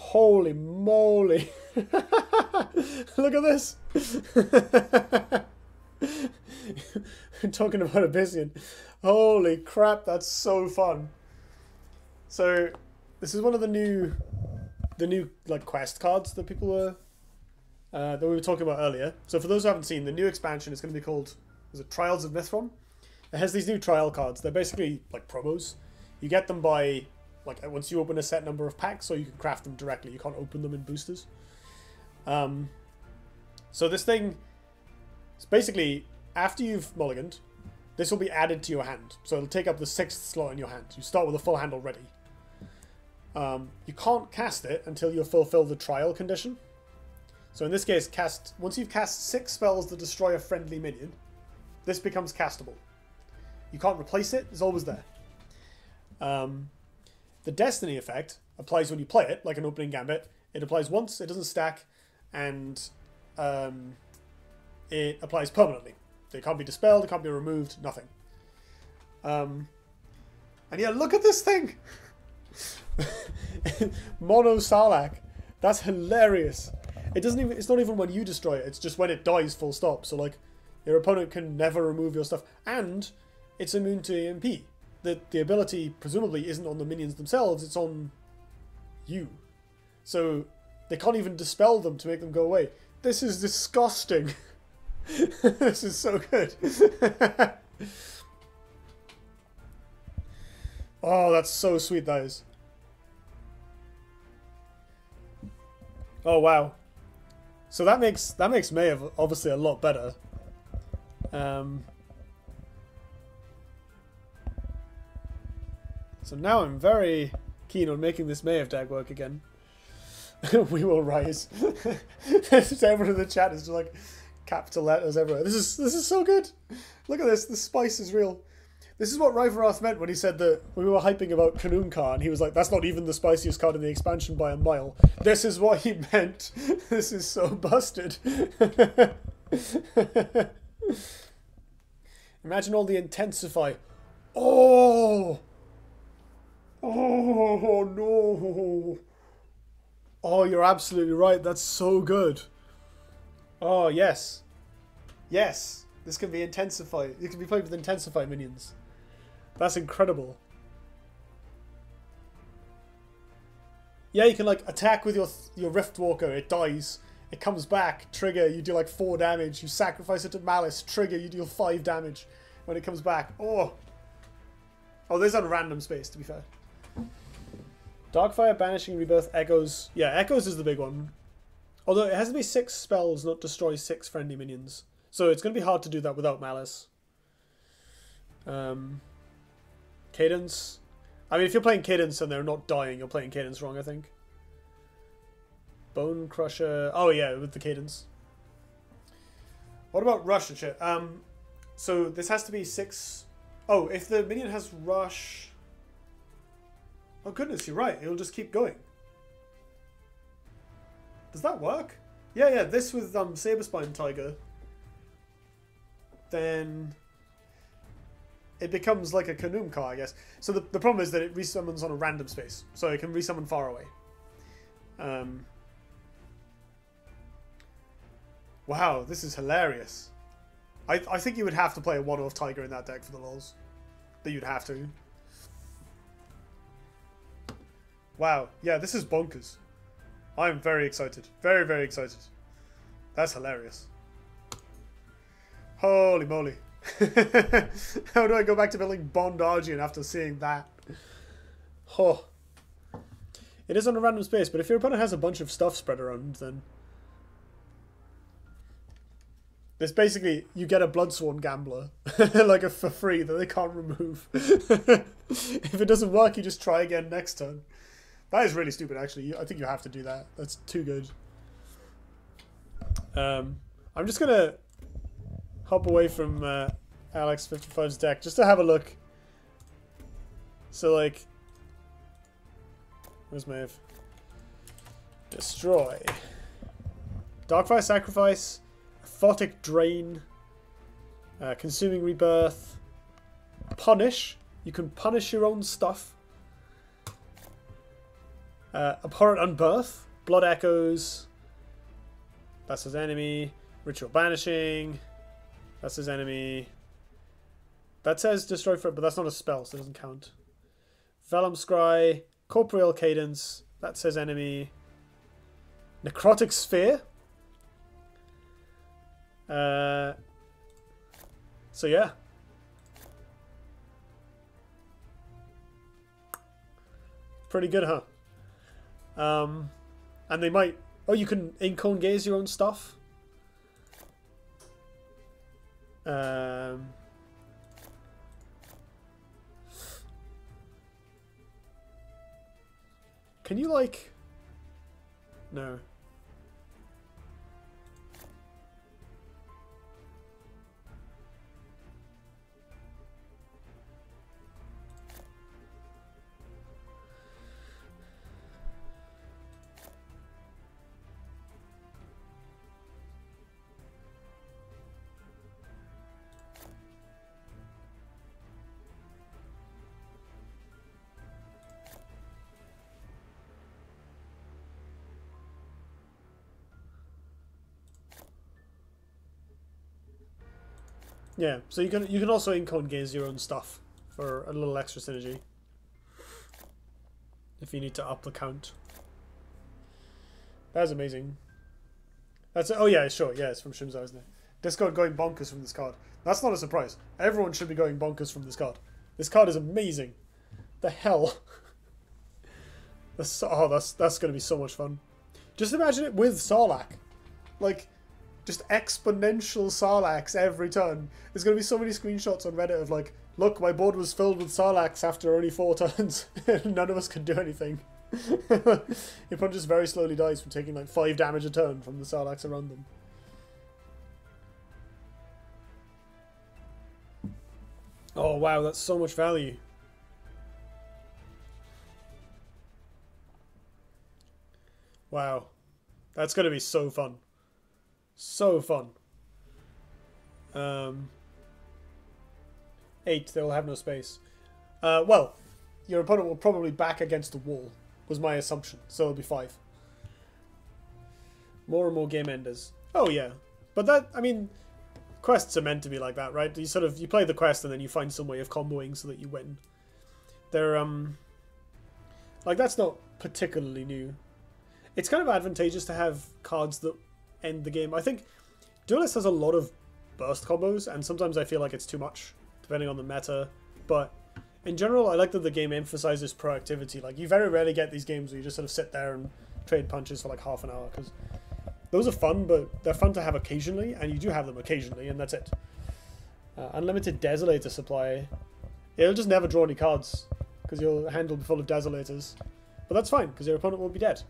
Holy moly. Look at this. Talking about Abyssian. Holy crap, that's so fun. So this is one of the new like quest cards that people were that we were talking about earlier. So for those who haven't seen, the new expansion is going to be called, is it Trials of Mithron? It has these new trial cards. They're basically like promos. You get them by like once you open a set number of packs, so you can craft them directly. You can't open them in boosters. So this thing, it's basically after you've mulliganed, this will be added to your hand. So it'll take up the 6th slot in your hand. You start with a full hand already. You can't cast it until you fulfill the trial condition. So in this case, once you've cast 6 spells that destroy a friendly minion, this becomes castable. You can't replace it, it's always there. The Destiny effect applies when you play it, like an opening gambit. It applies once, it doesn't stack, and it applies permanently. It can't be dispelled, it can't be removed, nothing. And yeah, look at this thing! Mono Sarlacc. That's hilarious. It's not even when you destroy it, it's just when it dies full stop. So like, your opponent can never remove your stuff. And it's immune to EMP. The ability presumably isn't on the minions themselves, it's on you. So they can't even dispel them to make them go away. This is disgusting. This is so good. Oh, that's so sweet, that is. Oh wow. So that makes Maeve obviously a lot better. So now I'm very keen on making this Maeve deck work again. We will rise. Everyone in the chat is just like capital letters everywhere. This is so good. Look at this. The spice is real. This is what Rivaroth meant when he said that when we were hyping about Kanunka, and he was like, that's not even the spiciest card in the expansion by a mile. This is what he meant. This is so busted. Imagine all the intensify. Oh! Oh, no. Oh, you're absolutely right. That's so good. Oh, yes. Yes. This can be intensify. It can be played with intensify minions. That's incredible. Yeah, you can like attack with your Riftwalker. It dies. It comes back. Trigger. You do like 4 damage. You sacrifice it to Malice. Trigger. You deal 5 damage when it comes back. Oh. Oh, there's on random space, to be fair. Darkfire, Banishing, Rebirth, Echoes. Yeah, Echoes is the big one. Although it has to be 6 spells, not destroy 6 friendly minions. So it's going to be hard to do that without Malice. Cadence. I mean, if you're playing Cadence and they're not dying, you're playing Cadence wrong, I think. Bone Crusher. Oh, yeah, with the Cadence. What about Rush and shit? So this has to be 6... Oh, if the minion has Rush... Oh, goodness, you're right. It'll just keep going. Does that work? Yeah, this with Saberspine Tiger. Then... it becomes like a Kanum car, I guess. So the problem is that it resummons on a random space. So it can resummon far away. Wow, this is hilarious. I think you would have to play a one-off Tiger in that deck for the lols. But you'd have to. Wow, yeah, this is bonkers. I'm very excited. Very, very excited. That's hilarious. Holy moly. How do I go back to building Bondargian after seeing that? Oh. It is on a random space, but if your opponent has a bunch of stuff spread around, then... It's basically, you get a Bloodsworn Gambler, like for free, that they can't remove. If it doesn't work, you just try again next turn. That is really stupid, actually. I think you have to do that. That's too good. I'm just going to hop away from Alex55's deck just to have a look. So, like... Where's Maeve? Destroy. Darkfire Sacrifice. Photic Drain. Consuming Rebirth. Punish. You can punish your own stuff. Abhorrent Unbirth, Blood Echoes. That's his enemy. Ritual Banishing. That's his enemy. That says Destroy Fruit, but that's not a spell, so it doesn't count. Vellum Scry. Corporeal Cadence. That says enemy. Necrotic Sphere. So yeah. Pretty good, huh? And they might... Oh, you can Incone Gaze your own stuff? Can you, like... No. Yeah, so you can also Incone Gaze your own stuff for a little extra synergy if you need to up the count. That's amazing. That's oh yeah, sure, yeah, it's from Shimzo, isn't it? Discord going bonkers from this card. That's not a surprise. Everyone should be going bonkers from this card. This card is amazing. The hell. That's gonna be so much fun. Just imagine it with Sarlacc. Like, just exponential Sarlaccs every turn. There's going to be so many screenshots on Reddit of like, look, my board was filled with Sarlaccs after only 4 turns. None of us could do anything. Your opponent just very slowly dies from taking like 5 damage a turn from the Sarlaccs around them. Oh wow, that's so much value. Wow. That's going to be so fun. So fun. 8, they will have no space. Well, your opponent will probably back against the wall, was my assumption. So it'll be 5. More and more game enders. Oh yeah. But that, I mean, quests are meant to be like that, right? You play the quest and then you find some way of comboing so that you win. They're, like, that's not particularly new. It's kind of advantageous to have cards that end the game. I think Duelyst has a lot of burst combos, and sometimes I feel like it's too much, depending on the meta. But in general, I like that the game emphasizes proactivity. Like, you very rarely get these games where you just sort of sit there and trade punches for like half an hour, because those are fun, but they're fun to have occasionally, and you do have them occasionally, and that's it. Unlimited Desolator supply. It'll just never draw any cards, because your hand will be full of Desolators. But that's fine, because your opponent will be dead.